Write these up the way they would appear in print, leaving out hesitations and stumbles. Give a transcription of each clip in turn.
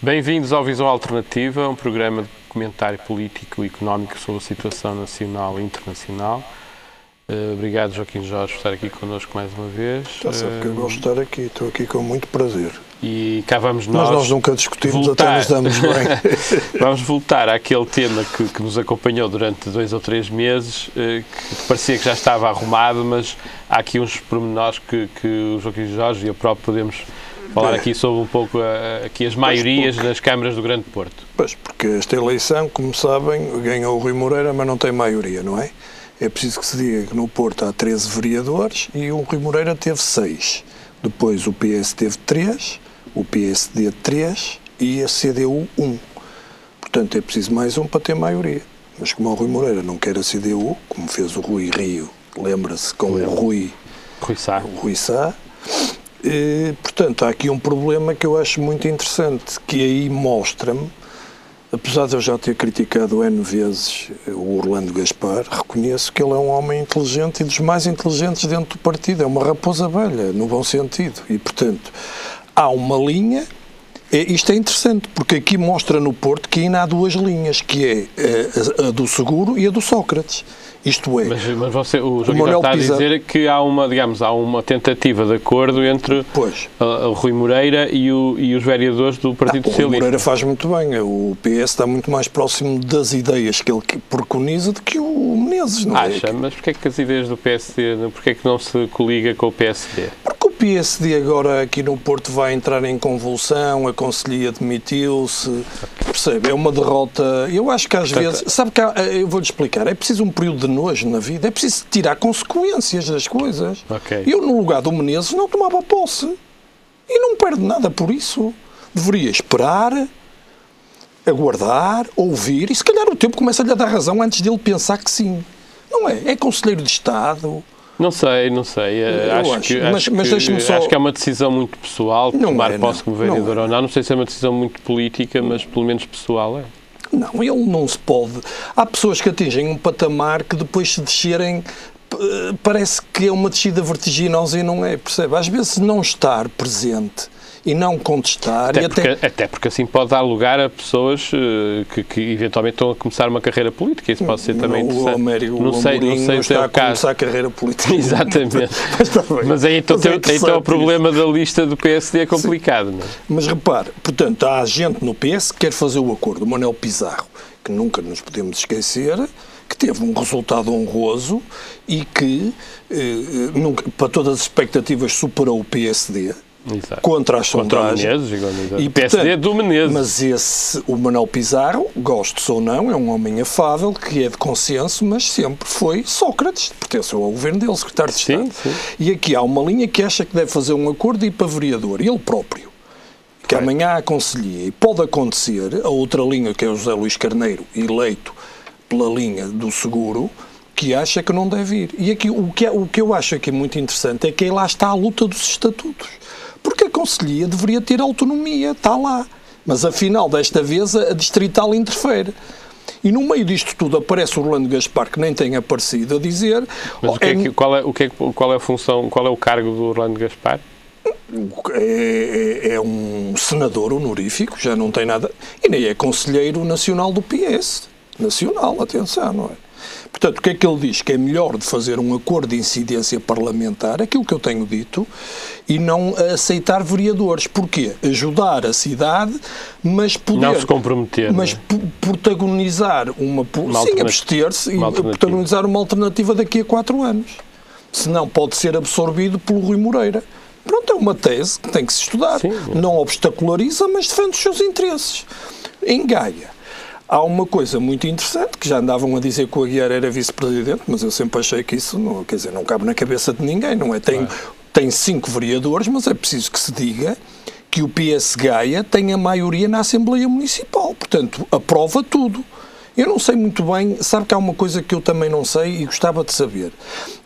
Bem-vindos ao Visão Alternativa, um programa de comentário político e económico sobre a situação nacional e internacional. Obrigado, Joaquim Jorge, por estar aqui connosco mais uma vez. Já sabe que eu gosto de estar aqui, estou aqui com muito prazer. E cá vamos nós. Mas nós nunca discutimos, até nos damos bem. Vamos voltar àquele tema que nos acompanhou durante 2 ou 3 meses, que parecia que já estava arrumado, mas há aqui uns pormenores que o Joaquim Jorge e eu próprio podemos falar aqui sobre um pouco aqui as maiorias nas câmaras do Grande Porto. Pois, porque esta eleição, como sabem, ganhou o Rui Moreira, mas não tem maioria, não é? É preciso que se diga que no Porto há 13 vereadores e o Rui Moreira teve 6. Depois o PS teve 3, o PSD 3 e a CDU 1. Portanto, é preciso mais um para ter maioria. Mas como o Rui Moreira não quer a CDU, como fez o Rui Rio, lembra-se, com o Rui Sá, portanto, há aqui um problema que eu acho muito interessante, que aí mostra-me, apesar de eu já ter criticado N vezes o Orlando Gaspar, reconheço que ele é um homem inteligente e dos mais inteligentes dentro do partido. É uma raposa velha, no bom sentido. E, portanto, há uma linha. Isto é interessante, porque aqui mostra no Porto que ainda há 2 linhas, que é a do Seguro e a do Sócrates. Isto é... Mas o Joaquim está a dizer que há uma tentativa de acordo entre o Rui Moreira e os vereadores do Partido Socialista. O Rui Moreira faz muito bem. O PS está muito mais próximo das ideias que ele preconiza do que o Menezes, não é? Acha? Mas porquê que as ideias do PSD, porquê que não se coliga com o PSD? Porque o PSD agora aqui no Porto vai entrar em convulsão, a Conselhia demitiu-se, percebe? É uma derrota. Eu acho que às vezes, sabe que eu vou-lhe explicar, é preciso um período de nojo na vida, é preciso tirar consequências das coisas. Eu, no lugar do Menezes, não tomava posse. E não perde nada por isso. Deveria esperar, aguardar, ouvir, e se calhar o tempo começa-lhe a dar razão antes dele pensar que sim. Não é? É Conselheiro de Estado. Não sei. Acho que é uma decisão muito pessoal, tomar posse como vereador ou não. Não sei se é uma decisão muito política, mas pelo menos pessoal é. Não, ele não se pode. Há pessoas que atingem um patamar que depois se descerem, parece que é uma descida vertiginosa e não é, percebe? Às vezes não estar presente e não contestar... Até porque assim pode dar lugar a pessoas que eventualmente estão a começar uma carreira política. Isso pode ser também interessante. Não sei se está a começar a carreira política. Exatamente. Mas aí então o problema da lista do PSD é complicado. Não é? Mas repare, portanto, há gente no PS que quer fazer o acordo. O Manuel Pizarro, que nunca nos podemos esquecer, que teve um resultado honroso e que, para todas as expectativas, superou o PSD. Exato. Contra as sondagens. E PSD é do Menezes. Mas o Manuel Pizarro, gostes ou não, é um homem afável, que é de consenso, mas sempre foi Sócrates, pertenceu ao governo dele, secretário de Estado. Sim. E aqui há uma linha que acha que deve fazer um acordo e ir para vereador, ele próprio. Que amanhã há conselhia. E pode acontecer a outra linha, que é o José Luís Carneiro, eleito pela linha do Seguro, que acha que não deve ir. E aqui o que eu acho aqui muito interessante é que aí lá está a luta dos estatutos. Porque a Conselhia deveria ter autonomia, está lá. Mas, afinal, desta vez, a distrital interfere. E no meio disto tudo aparece o Orlando Gaspar, que nem tem aparecido, a dizer... Mas qual é a função, qual é o cargo do Orlando Gaspar? É um senador honorífico, já não tem nada... E nem é conselheiro nacional do PS. Nacional, atenção, não é? Portanto, o que é que ele diz? Que é melhor de fazer um acordo de incidência parlamentar, aquilo que eu tenho dito, e não aceitar vereadores. Porquê? Ajudar a cidade, mas poder... Não se comprometer. Mas protagonizar abster-se e protagonizar uma alternativa daqui a 4 anos. Senão pode ser absorvido pelo Rui Moreira. Pronto, é uma tese que tem que se estudar. Sim. Não obstaculariza, mas defende os seus interesses. Em Gaia, há uma coisa muito interessante, que já andavam a dizer que o Aguiar era vice-presidente, mas eu sempre achei que isso não cabe na cabeça de ninguém, não é? Tem 5 vereadores, mas é preciso que se diga que o PS Gaia tem a maioria na Assembleia Municipal, portanto, aprova tudo. Eu não sei muito bem, sabe que há uma coisa que eu também não sei e gostava de saber.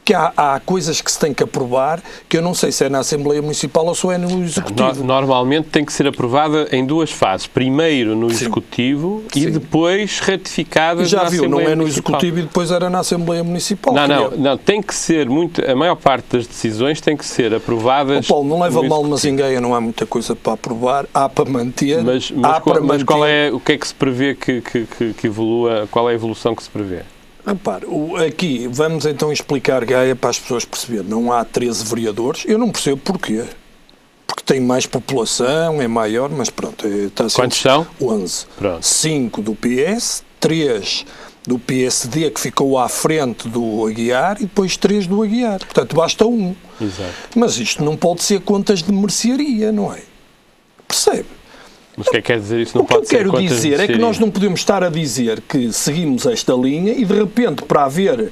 porque há coisas que se tem que aprovar que eu não sei se é na Assembleia Municipal ou se é no Executivo. Normalmente tem que ser aprovada em duas fases. Primeiro no Executivo e depois ratificada na Assembleia Municipal. Já viu, não é no Executivo e depois era na Assembleia Municipal. Não, tem que ser a maior parte das decisões tem que ser aprovadas... Paulo, não leva mal, mas em Gaia não há muita coisa para aprovar, há para manter, mas o que é que se prevê que evolua, qual é a evolução que se prevê? Repare, aqui vamos então explicar Gaia para as pessoas perceberem. Não há 13 vereadores, eu não percebo porquê. Porque tem mais população, é maior, mas pronto. Está Quantos são? 11. Pronto. 5 do PS, 3 do PSD, que ficou à frente do Aguiar, e depois 3 do Aguiar. Portanto, basta um. Exato. Mas isto não pode ser contas de mercearia, não é? Percebe? Mas o que é que quer dizer isso? Não pode ser? O que eu quero dizer é que nós não podemos estar a dizer que seguimos esta linha e, de repente, para haver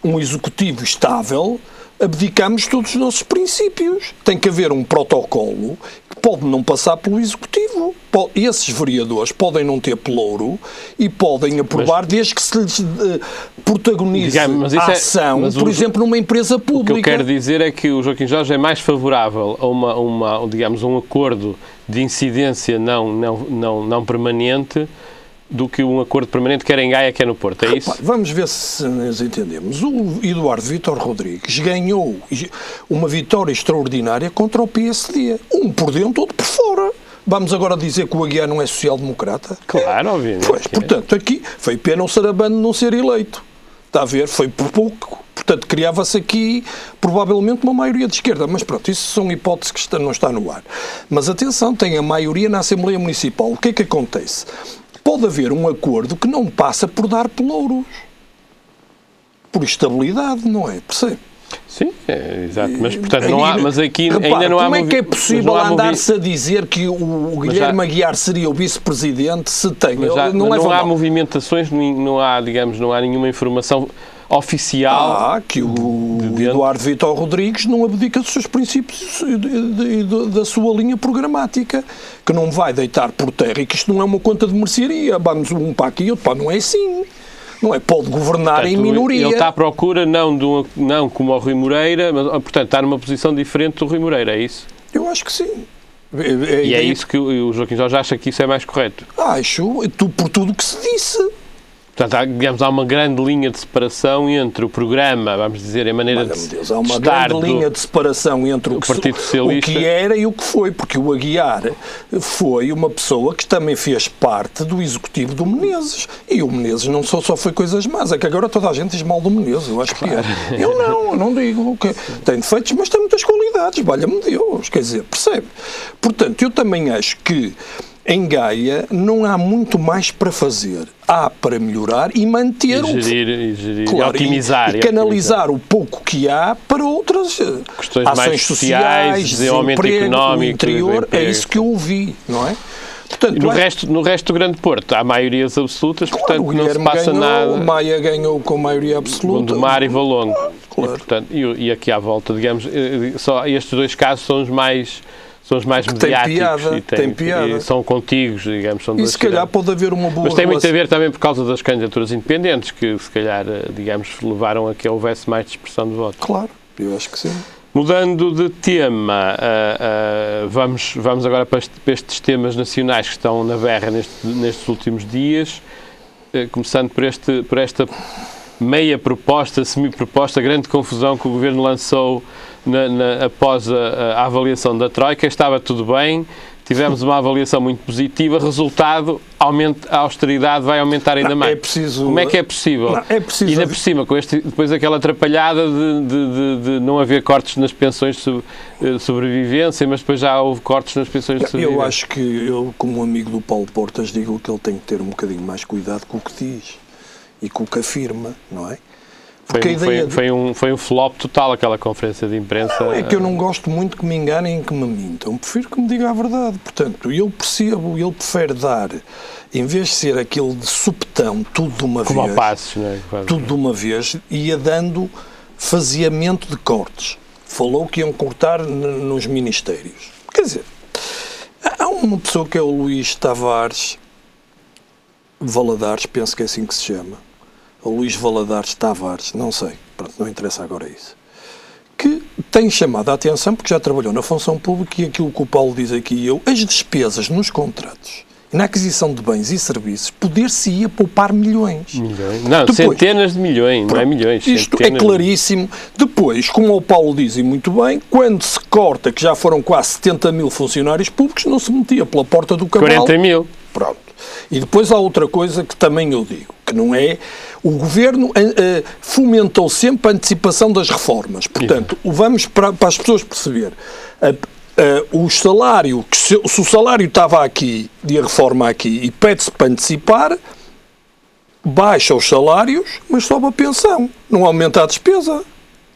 um executivo estável, abdicamos todos os nossos princípios. Tem que haver um protocolo que pode não passar pelo executivo. Esses vereadores podem não ter pelouro e podem aprovar desde que se lhes protagonize a ação, por exemplo, numa empresa pública. O que eu quero dizer é que o Joaquim Jorge é mais favorável a um acordo de incidência não permanente do que um acordo permanente, quer em Gaia, quer no Porto, é isso? Vamos ver se nos entendemos. O Eduardo Vítor Rodrigues ganhou uma vitória extraordinária contra o PSD. Um por dentro, outro por fora. Vamos agora dizer que o Aguiar não é social-democrata? Claro, obviamente. Pois, portanto, aqui foi pena o Sarabando não ser eleito. Está a ver? Foi por pouco. Portanto, criava-se aqui, provavelmente, uma maioria de esquerda. Mas pronto, isso são hipóteses que não está no ar. Mas atenção, tem a maioria na Assembleia Municipal. O que é que acontece? Pode haver um acordo que não passa por dar pelouros. Por estabilidade, não é? Percebe? Sim, exato. Mas, portanto, não há, mas aqui ainda não há... Como é que é possível andar-se a dizer que o Guilherme Aguiar seria o vice-presidente se tem? Não há movimentações, não há nenhuma informação oficial... que o Eduardo Vítor Rodrigues não abdica dos seus princípios e da sua linha programática, que não vai deitar por terra e que isto não é uma conta de mercearia. Vamos um para aqui e outro para... Não é assim. Não é? Pode governar. Portanto, em minoria. Ele está à procura não como o Rui Moreira, mas, portanto, está numa posição diferente do Rui Moreira, é isso? Eu acho que sim. E é isso que o Joaquim Jorge acha que isso é mais correto? Acho, por tudo o que se disse. Portanto, há uma grande linha de separação entre o programa, vamos dizer, a maneira de estar... Há uma grande linha de separação entre o que era e o que foi, porque o Aguiar foi uma pessoa que também fez parte do executivo do Menezes. E o Menezes não só foi coisas más, é que agora toda a gente diz mal do Menezes, eu acho que é. Eu não digo. Tem defeitos, mas tem muitas qualidades, valha-me Deus, quer dizer, percebe? Portanto, eu também acho que em Gaia não há muito mais para fazer. Há para melhorar e manter gerir, claro, otimizar. E canalizar o pouco que há para outras questões ações mais sociais, desenvolvimento económico, interior. É isso que eu ouvi, não é? Portanto, no resto do Grande Porto há maiorias absolutas, claro, portanto não se passa nada. O Maia ganhou com maioria absoluta. Gondomar e Valongo. Claro. E aqui à volta, digamos, só estes dois casos são os mais mediáticos tem piada. E são contíguos, digamos. São e se calhar pode haver uma boa Mas tem muito a ver também por causa das candidaturas independentes, que se calhar, digamos, levaram a que houvesse mais dispersão de voto. Claro, eu acho que sim. Mudando de tema, vamos agora para estes temas nacionais que estão na berra nestes últimos dias, começando por esta meia proposta, semi-proposta, grande confusão que o Governo lançou após a avaliação da Troika. Estava tudo bem, tivemos uma avaliação muito positiva, resultado, a austeridade vai aumentar ainda mais. É preciso... Como é que é possível? É preciso... E ainda por cima, depois aquela atrapalhada de não haver cortes nas pensões de sobrevivência, mas depois já houve cortes nas pensões de sobrevivência. Eu acho que eu, como amigo do Paulo Portas, digo que ele tem que ter um bocadinho mais cuidado com o que diz e com o que afirma, não é? Foi um flop total aquela conferência de imprensa. Não, é que eu não gosto muito que me enganem e que me mintam. Prefiro que me diga a verdade. Portanto, eu percebo, ele prefere dar, em vez de ser aquele de supetão, tudo de uma como vez. Passos, não é? Tudo de uma vez, ia dando faseamento de cortes. Falou que iam cortar nos ministérios. Quer dizer, há uma pessoa que é o Luís Tavares Valadares, penso que é assim que se chama. O Luís Valadares Tavares, não sei, pronto, não interessa agora isso. tem chamado a atenção, porque já trabalhou na função pública, e aquilo que o Paulo diz aqui e eu, as despesas nos contratos, na aquisição de bens e serviços, poder-se-ia poupar milhões. Não, depois, centenas de milhões, não é milhões. Isto é claríssimo. Depois, como o Paulo diz e muito bem, quando se corta, que já foram quase 70 mil funcionários públicos, não se metia pela porta do cavalo. 40 mil. Pronto. E depois há outra coisa que também eu digo, que não é... O Governo fomentou sempre a antecipação das reformas. Portanto, vamos para as pessoas perceber. O salário, se o salário estava aqui e a reforma aqui e pede-se para antecipar, baixa os salários, mas sobe a pensão. Não aumenta a despesa.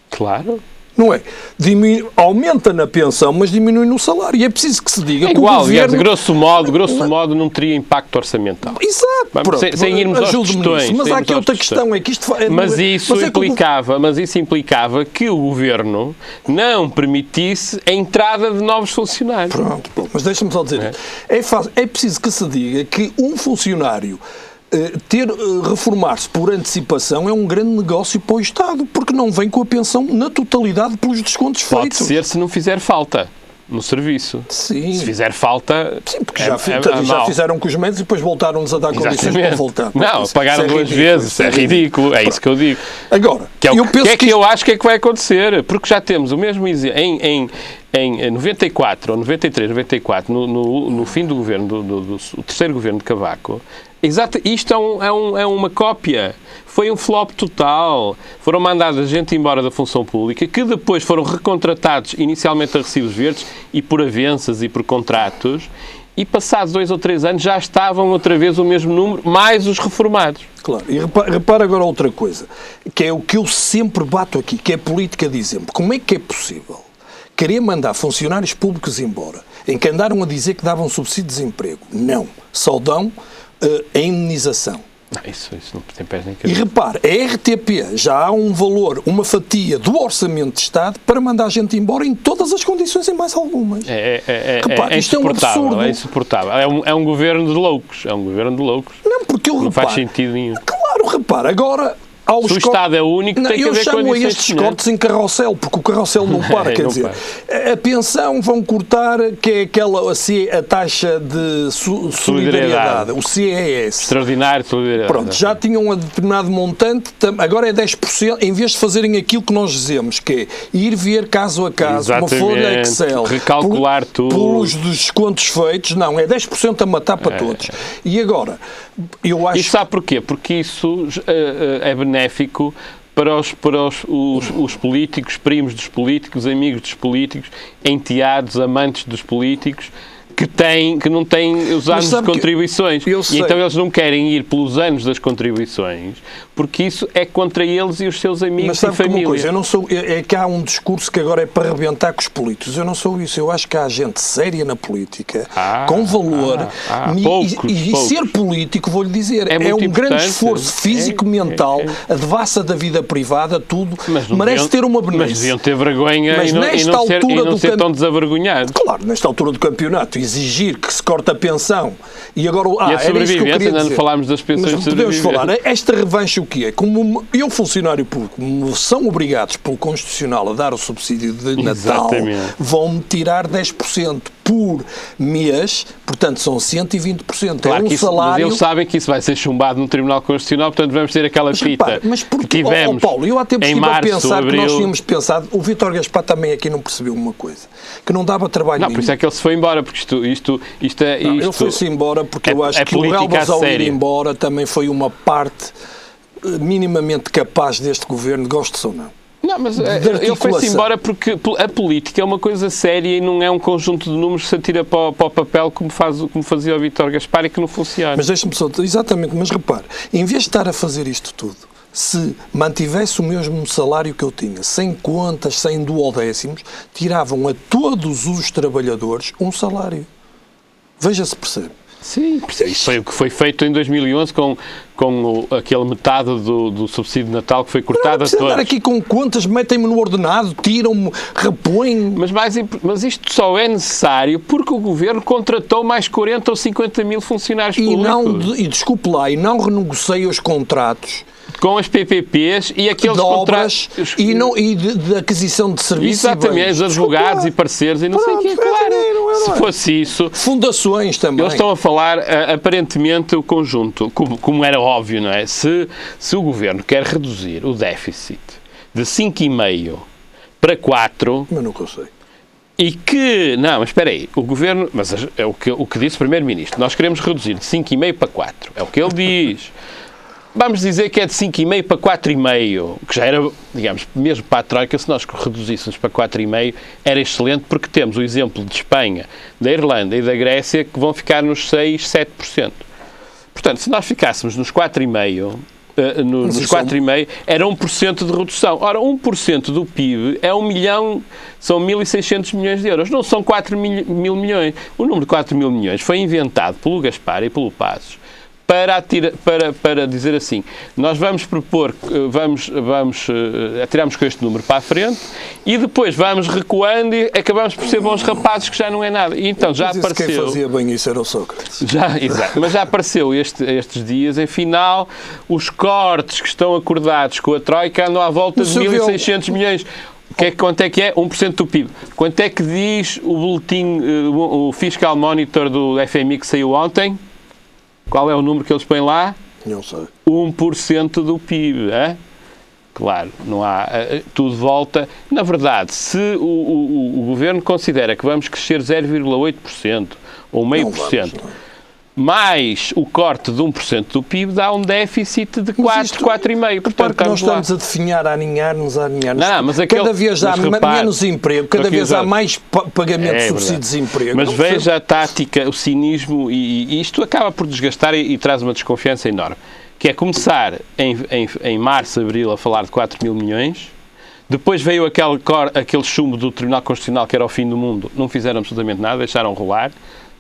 Claro. Não é? Aumenta na pensão, mas diminui no salário. E é preciso que se diga que igual, o Governo... grosso modo, não teria impacto orçamental. Exato. Sem irmos às questões. Mas há aqui outra questão, é que isto... Mas isso implicava que o Governo não permitisse a entrada de novos funcionários. Pronto, mas deixa-me só dizer isto. É preciso que se diga que um funcionário reformar-se por antecipação é um grande negócio para o Estado, porque não vem com a pensão na totalidade pelos descontos feitos. Pode ser se não fizer falta no serviço. Sim. Se fizer falta... Sim, porque já fizeram com os médicos e depois voltaram-nos a dar condições para voltar. Não, pagaram duas vezes. Isso é ridículo. É isso que eu digo. Agora, eu acho que vai acontecer? Porque já temos o mesmo exemplo. Em 94, ou 93, 94, no fim do governo, do terceiro governo de Cavaco, isto é uma cópia. Foi um flop total. Foram mandadas gente embora da função pública, que depois foram recontratados inicialmente a recibos verdes e por avanças e por contratos, e passados 2 ou 3 anos já estavam outra vez o mesmo número, mais os reformados. Claro, e repara agora outra coisa, que é o que eu sempre bato aqui, que é política de exemplo. Como é que é possível querer mandar funcionários públicos embora, em que andaram a dizer que davam subsídio de desemprego? Não, só dão a indenização. Não, isso não tem pés nem cabeça. E repare, a RTP já há um valor, uma fatia do Orçamento de Estado para mandar a gente embora em todas as condições e mais algumas. Repare, isto é um absurdo. É insuportável. É um governo de loucos. É um governo de loucos. Não, porque não faz sentido nenhum. Claro, repare, agora... Se o Estado é o único, tem que haver condições. Eu chamo a estes cortes em carrossel, porque o carrossel não para, quer dizer, a pensão vão cortar, que é a taxa de solidariedade, o CES. Extraordinário de solidariedade. Pronto, já tinham um determinado montante, agora é 10%, em vez de fazerem aquilo que nós dizemos, que é ir ver caso a caso, uma folha Excel, recalcular tudo. Pelos descontos feitos, não, é 10% a matar para todos. E agora, eu acho... E sabe porquê? Porque isso é benéfico para os políticos, primos dos políticos, amigos dos políticos, enteados, amantes dos políticos, que não têm os anos de contribuições. E então eles não querem ir pelos anos das contribuições, porque isso é contra eles e os seus amigos e família. Coisa, eu não sou, é que há um discurso que agora é para arrebentar com os políticos. Eu não sou isso. Eu acho que há gente séria na política, com valor, e ser político, vou-lhe dizer, é um grande esforço físico, mental, a devassa da vida privada, tudo, merece ter uma benéfica. Mas deviam ter vergonha e não ser tão desavergonhados. Claro, nesta altura do campeonato, exigir que se corte a pensão e agora... E a sobrevivência, ainda não falámos das pensões de sobrevivência. Podemos falar, esta revanche o que é? Como eu, funcionário público, são obrigados pelo Constitucional a dar o subsídio de Natal, vão-me tirar 10% por mês, portanto são 120%. Claro, é um salário... Mas eles sabem que isso vai ser chumbado no Tribunal Constitucional, portanto vamos ter aquela fita que tivemos Paulo, eu até em março, pensar abril... que nós tínhamos pensado, o Vítor Gaspar também aqui não percebeu uma coisa, que não dava trabalho nenhum. Por isso é que ele se foi embora, porque isto é... Ele foi-se embora porque eu acho que o Relvas ao ir embora também foi uma parte minimamente capaz deste governo, goste ou não. Não, mas ele foi-se embora porque a política é uma coisa séria e não é um conjunto de números que se atira para o papel como fazia o Vítor Gaspar e que não funciona. Mas deixa-me só... Exatamente, mas repare, em vez de estar a fazer isto tudo, se mantivesse o mesmo salário que eu tinha, sem contas, sem duodécimos, tiravam a todos os trabalhadores um salário. Veja se percebe. Sim, isso foi o que foi feito em 2011 com aquele metade do subsídio de Natal que foi cortado a todos. Andar aqui com contas, metem-me no ordenado, tiram-me, repõem... Mas isto só é necessário porque o Governo contratou mais 40 ou 50 mil funcionários públicos. E desculpe lá, e não renegocia os contratos com as PPPs e aqueles de obras contratos e de aquisição de serviços. Exatamente, os advogados e parceiros e não sei o que. Claro, se fosse isso... Fundações também. Eles estão a falar, aparentemente, o conjunto, como era óbvio, não é? Se o Governo quer reduzir o déficit de 5,5 para 4... Mas não consigo. E que... Não, mas espera aí. O Governo... Mas é o que disse o Primeiro-Ministro. Nós queremos reduzir de 5,5 para 4. É o que ele diz. Vamos dizer que é de 5,5 para 4,5, que já era, digamos, mesmo para a Troika, se nós reduzíssemos para 4,5, era excelente, porque temos o exemplo de Espanha, da Irlanda e da Grécia, que vão ficar nos 6, 7%. Portanto, se nós ficássemos nos 4,5%, nos 4,5%, era 1% de redução. Ora, 1% do PIB é 1 milhão, são 1.600 milhões de euros, não são 4 mil milhões. O número de 4 mil milhões foi inventado pelo Gaspar e pelo Passos para dizer assim, nós vamos propor, atiramos com este número para a frente e depois vamos recuando e acabamos por ser bons rapazes, que já não é nada. E então já apareceu... Quem fazia bem isso era o Sócrates. Exato, mas já apareceu estes dias, afinal, os cortes que estão acordados com a Troika andam à volta de 1.600 milhões. Quanto é que é? 1% do PIB. Quanto é que diz o boletim, o Fiscal Monitor do FMI que saiu ontem? Qual é o número que eles põem lá? Não sei. 1% do PIB. É? Claro, não há... Tudo volta... Na verdade, se o Governo considera que vamos crescer 0,8% ou 0,5%, mais o corte de 1% do PIB, dá um déficit de 4,5%. Portanto, nós estamos a definhar, a aninhar-nos. Não, mas cada vez há menos emprego, cada vez há mais pagamento de subsídio de desemprego. Mas veja a tática, o cinismo, e isto acaba por desgastar e traz uma desconfiança enorme. Que é começar em março, abril, a falar de 4 mil milhões, depois veio aquele chumbo do Tribunal Constitucional que era o fim do mundo, não fizeram absolutamente nada, deixaram rolar.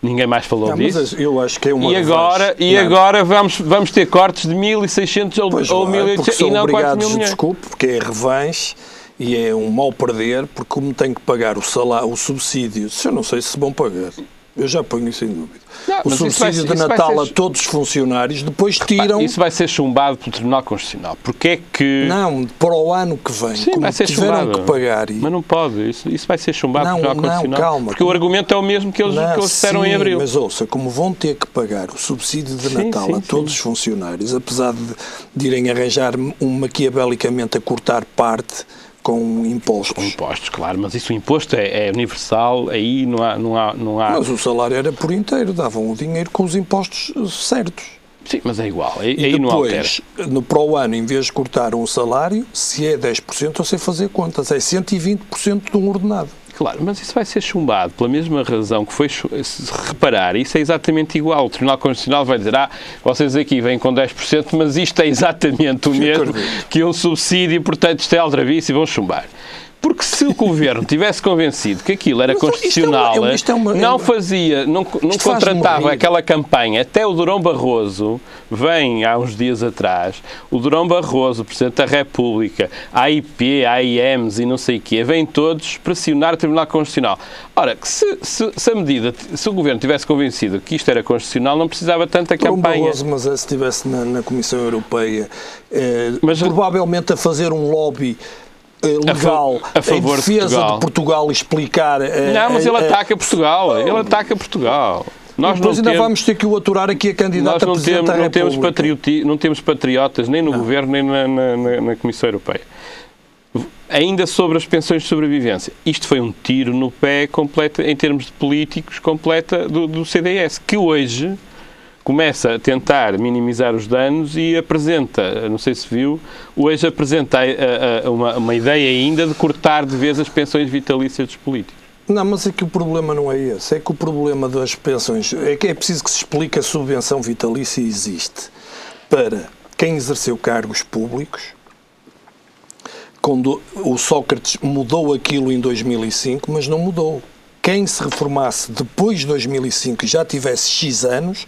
Ninguém mais falou disso. Mas eu acho que é uma agora vamos ter cortes de 1.600 ou 1.800 e não 4 mil milhões. Desculpe, porque é revanche e é um mal perder, porque como tem que pagar o salário, o subsídio, eu não sei se vão pagar. Eu já ponho isso em dúvida. Não, o subsídio de Natal a todos os funcionários, depois tiram... Isso vai ser chumbado pelo Tribunal Constitucional. Porque é que... Não, para o ano que vem, sim, como tiveram chumbado. Que pagar... Mas não pode, isso vai ser chumbado pelo Tribunal Constitucional. Calma. Porque o argumento é o mesmo que eles disseram em abril. Mas ouça, como vão ter que pagar o subsídio de Natal a todos os funcionários, apesar de irem arranjar maquiavelicamente a cortar parte... com impostos. Com impostos, claro, mas isso o imposto é universal, aí não há... Mas o salário era por inteiro, davam o dinheiro com os impostos certos. Sim, mas é igual, aí depois, não altera. Para o ano, em vez de cortar um salário, se é 10%, eu sei fazer contas, é 120% de um ordenado. Claro, mas isso vai ser chumbado pela mesma razão que foi, se reparar, isso é exatamente igual. O Tribunal Constitucional vai dizer, vocês aqui vêm com 10%, mas isto é exatamente o mesmo que um subsídio, portanto isto é aldrabice e vão chumbar. Porque se o Governo tivesse convencido que aquilo era constitucional, não contratava aquela campanha. Até o Durão Barroso, vem há uns dias atrás, o Durão Barroso, o Presidente da República, a AIP, a AIEMS e não sei o quê, vêm todos pressionar o Tribunal Constitucional. Ora, se o Governo tivesse convencido que isto era constitucional, não precisava tanta campanha. Barroso, mas se estivesse na Comissão Europeia, provavelmente a fazer um lobby legal a favor em defesa de Portugal explicar... Não, mas ele ataca Portugal. Ele ataca Portugal. Nós depois ainda vamos ter que o aturar aqui a candidata a Presidente da República. Não temos patriotas nem no Governo nem na Comissão Europeia. Ainda sobre as pensões de sobrevivência. Isto foi um tiro no pé completo, em termos de políticos, completa do CDS, que hoje começa a tentar minimizar os danos e apresenta, não sei se viu, hoje apresenta uma ideia ainda de cortar de vez as pensões vitalícias dos políticos. Não, mas é que o problema não é esse. É que o problema das pensões é que é preciso que se explique a subvenção vitalícia existe para quem exerceu cargos públicos. Quando o Sócrates mudou aquilo em 2005, mas não mudou. Quem se reformasse depois de 2005 e já tivesse X anos,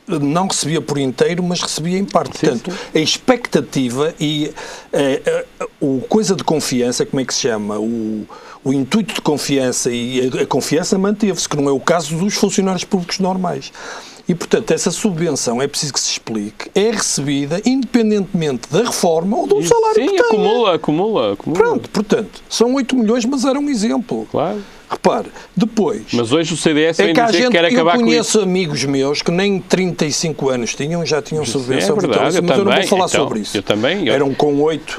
não recebia por inteiro, mas recebia em parte. Portanto, a expectativa e o coisa de confiança, como é que se chama? O intuito de confiança e a confiança manteve-se, que não é o caso dos funcionários públicos normais. E, portanto, essa subvenção, é preciso que se explique, é recebida independentemente da reforma ou do salário que tem. Sim, acumula. Pronto, portanto, são 8 milhões, mas era um exemplo. Claro. Repare, depois... Mas hoje o CDS vem dizer que quer acabar com isso. Eu conheço amigos meus que nem 35 anos tinham, já tinham subvenção vitalícia, mas eu não vou falar sobre isso. Eu também. Eram com 8.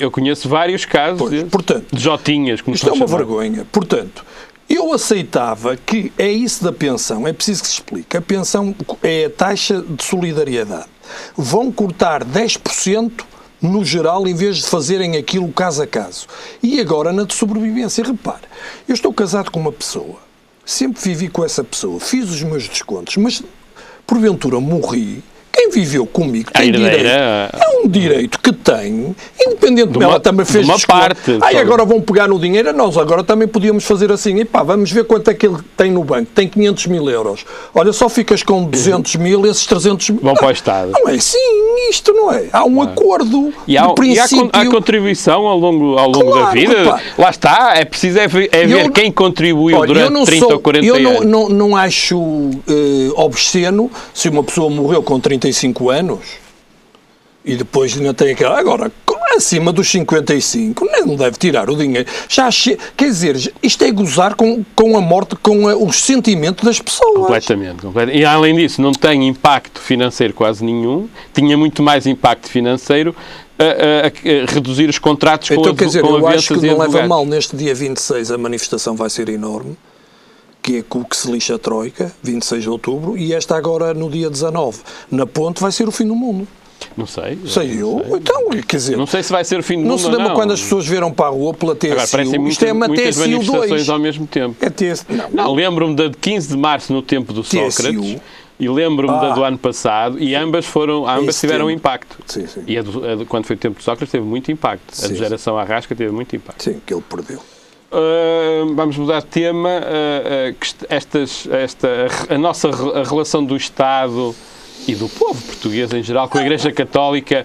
Eu conheço vários casos de Jotinhas. Isto é uma vergonha. Portanto, eu aceitava que é isso da pensão, é preciso que se explique. A pensão é a taxa de solidariedade. Vão cortar 10% no geral, em vez de fazerem aquilo caso a caso. E agora, na de sobrevivência, repare, eu estou casado com uma pessoa, sempre vivi com essa pessoa, fiz os meus descontos, mas porventura morri. Quem viveu comigo tem direito. É um direito que tem, independentemente, ela também fez uma parte. Agora vão pegar no dinheiro, nós agora também podíamos fazer assim, e pá, vamos ver quanto é que ele tem no banco, tem 500 mil euros. Olha, só ficas com 200 mil, esses 300 mil... Vão para o Estado. Não é assim, isto não é. Há um acordo de princípio. E há contribuição ao longo da vida. Repare. Lá está, é preciso ver quem contribuiu durante 30 ou 40 anos. Eu não acho obsceno se uma pessoa morreu com 35 anos e depois ainda tem aquela... Agora, acima dos 55, não deve tirar o dinheiro. Quer dizer, isto é gozar com a morte, com os sentimentos das pessoas. Completamente. E além disso, não tem impacto financeiro quase nenhum. Tinha muito mais impacto financeiro a reduzir os contratos com então, quer dizer, eu acho que não leva advogados. mal. Neste dia 26 a manifestação vai ser enorme, que é com o que se lixa a Troika, 26 de outubro, e esta agora no dia 19. Na Ponte vai ser o fim do mundo. Não sei. Sei eu. Então, quer dizer... Não sei se vai ser o fim do mundo. Não se lembra quando as pessoas viram para a rua pela TSU? Agora, isto é uma muitas TSU manifestações 2. ao mesmo tempo. É TSU. Não, lembro-me da de 15 de março no tempo do Sócrates e lembro-me da do ano passado e ambas tiveram impacto. Sim, sim. E quando foi o tempo do Sócrates teve muito impacto. A de geração Arrasca teve muito impacto. Sim, que ele perdeu. Vamos mudar de tema. A nossa relação do Estado e do povo português em geral com a Igreja Católica.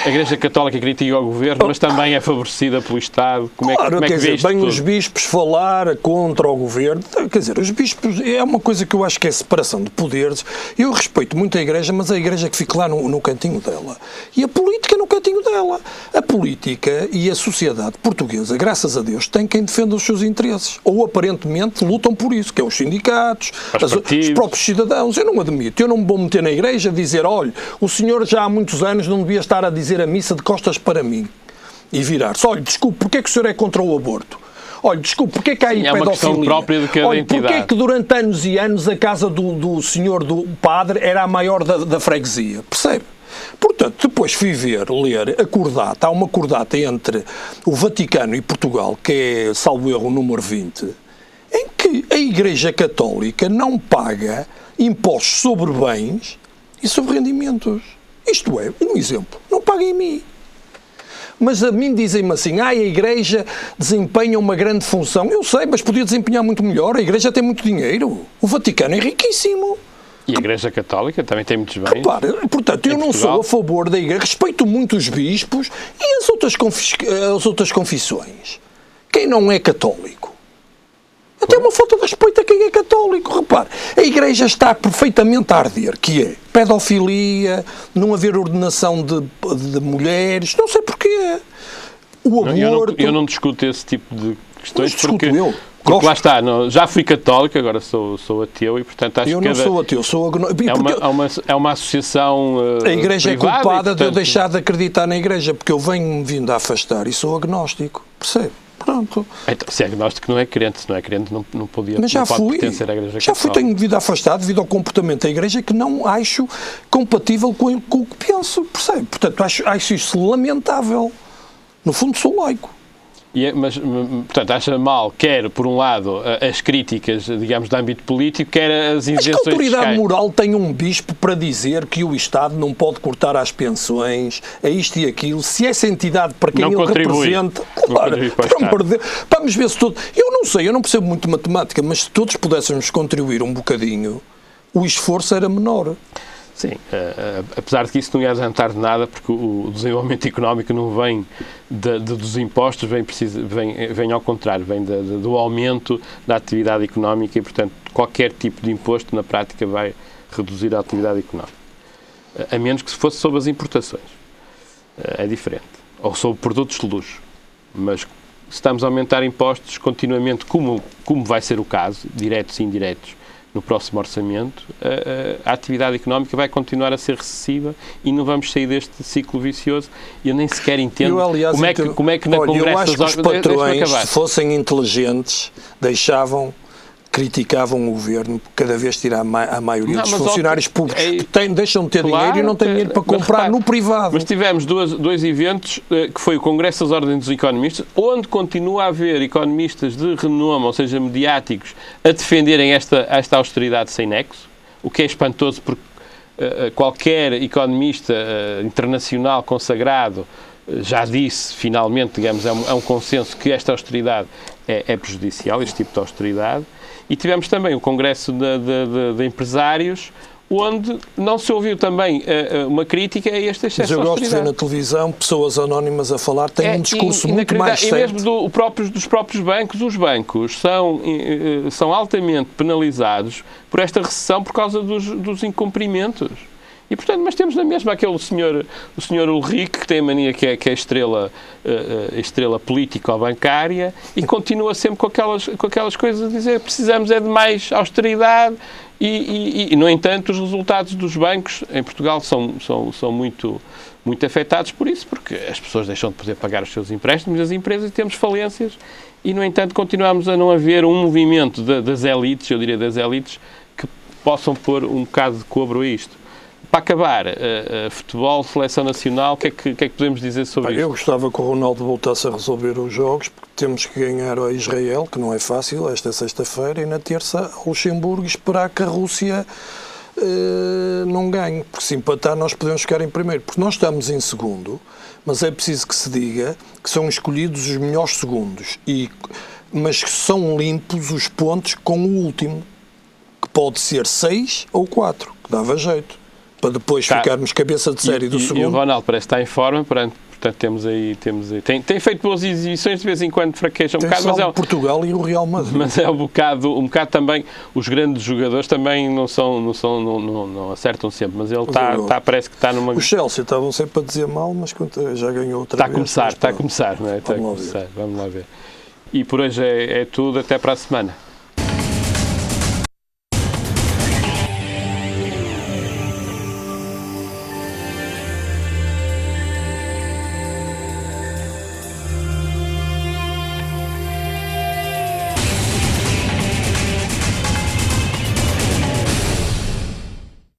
A Igreja Católica critica o governo, mas também é favorecida pelo Estado. Como é que vê isto? Bem, os bispos falar contra o governo. Quer dizer, os bispos é uma coisa que eu acho que é separação de poderes. Eu respeito muito a Igreja, mas a Igreja que fica lá no cantinho dela. E a política no cantinho dela. A política e a sociedade portuguesa, graças a Deus, tem quem defenda os seus interesses. Ou aparentemente lutam por isso, que é os sindicatos, os próprios cidadãos. Eu não admito. Eu não me vou meter na Igreja a dizer, olha, o senhor já há muitos anos não devia estar a dizer a missa de costas para mim e virar-se. Olha, desculpe, porque é que o senhor é contra o aborto? Olha, desculpe, porque é que há aí pedofilia? É uma questão própria de cada olha, entidade. porque é que durante anos e anos a casa do senhor, do padre, era a maior da freguesia? Percebe? Portanto, depois fui ler a cordata. Há uma cordata entre o Vaticano e Portugal, que é, salvo erro, o número 20, em que a Igreja Católica não paga impostos sobre bens e sobre rendimentos. Isto é, um exemplo, não paga em mim. Mas a mim dizem-me assim, a Igreja desempenha uma grande função. Eu sei, mas podia desempenhar muito melhor. A Igreja tem muito dinheiro. O Vaticano é riquíssimo. E a Igreja Católica também tem muitos bens. Repara, portanto, eu não sou a favor da Igreja. Respeito muito os bispos e as outras confissões. Quem não é católico? Até uma falta de respeito a quem é católico. Repare, a Igreja está perfeitamente a arder, que é pedofilia, não haver ordenação de mulheres, não sei porquê. O aborto... Eu não discuto esse tipo de questões porque lá está, já fui católico, agora sou ateu e portanto acho que... Eu não sou ateu, sou agnóstico. É uma associação a Igreja privada, é culpada portanto... de eu deixar de acreditar na Igreja, porque eu venho-me vindo a afastar e sou agnóstico, percebe? Pronto. Então, se é agnóstico não é crente, se não é crente não podia mas já pode fui, pertencer à Igreja já Católica. Tenho vindo afastado devido ao comportamento da Igreja que não acho compatível com o que penso, percebe? Portanto, acho isso lamentável. No fundo sou laico. Mas, portanto, acha mal, quer, por um lado, as críticas, digamos, de âmbito político, quer as isenções fiscais. Mas que autoridade moral tem um bispo para dizer que o Estado não pode cortar as pensões, a isto e aquilo, se essa entidade para quem ele representa... Claro, vamos ver se todo... Eu não sei, eu não percebo muito matemática, mas se todos pudéssemos contribuir um bocadinho, o esforço era menor. Sim, apesar de que isso não ia adiantar de nada, porque o desenvolvimento económico não vem dos impostos, vem ao contrário, vem do aumento da atividade económica e, portanto, qualquer tipo de imposto, na prática, vai reduzir a atividade económica. A menos que se fosse sobre as importações. É diferente. Ou sobre produtos de luxo. Mas se estamos a aumentar impostos continuamente, como vai ser o caso, diretos e indiretos, no próximo orçamento, a atividade económica vai continuar a ser recessiva e não vamos sair deste ciclo vicioso. E eu nem sequer entendo como é que na Congresso... Eu acho que os patrões, se fossem inteligentes, criticavam o governo cada vez tirar a maioria dos funcionários públicos que deixam de ter dinheiro e não têm dinheiro para comprar no privado. Mas tivemos dois eventos, que foi o Congresso das Ordens dos Economistas, onde continua a haver economistas de renome, ou seja, mediáticos, a defenderem esta austeridade sem nexo, o que é espantoso porque qualquer economista internacional consagrado já disse, finalmente, digamos, é um consenso que esta austeridade é prejudicial, este tipo de austeridade. E tivemos também o Congresso de Empresários, onde não se ouviu também uma crítica a este excesso de austeridade. Mas eu gosto de ver na televisão pessoas anónimas a falar, têm um discurso muito mais certo. E mesmo dos próprios bancos, os bancos são altamente penalizados por esta recessão por causa dos incumprimentos. E, portanto, mas temos na mesma o senhor Ulrich, que tem a mania que é a estrela político-bancária, e continua sempre com aquelas coisas a dizer precisamos de mais austeridade e, no entanto, os resultados dos bancos em Portugal são muito, muito afetados por isso, porque as pessoas deixam de poder pagar os seus empréstimos, as empresas, temos falências e, no entanto, continuamos a não haver um movimento das elites, eu diria das elites, que possam pôr um bocado de cobro a isto. Para acabar, futebol, seleção nacional, o que é que podemos dizer sobre isto? Eu gostava que o Ronaldo voltasse a resolver os jogos, porque temos que ganhar a Israel, que não é fácil, esta sexta-feira, e na terça a Luxemburgo, e esperar que a Rússia não ganhe, porque se empatar nós podemos ficar em primeiro, porque nós estamos em segundo, mas é preciso que se diga que são escolhidos os melhores segundos, mas que são limpos os pontos com o último, que pode ser 6 ou 4, que dava jeito. Para depois ficarmos cabeça de série do segundo. E o Ronaldo parece estar em forma, portanto temos aí. Tem feito boas exibições, de vez em quando fraqueja um bocado. Mas o Portugal e o Real Madrid. Mas é um bocado também, os grandes jogadores também não acertam sempre, mas ele parece que está numa... O Chelsea estavam sempre a dizer mal, mas já ganhou outra vez. Está a começar, não é? Vamos lá ver. E por hoje é tudo, até para a semana.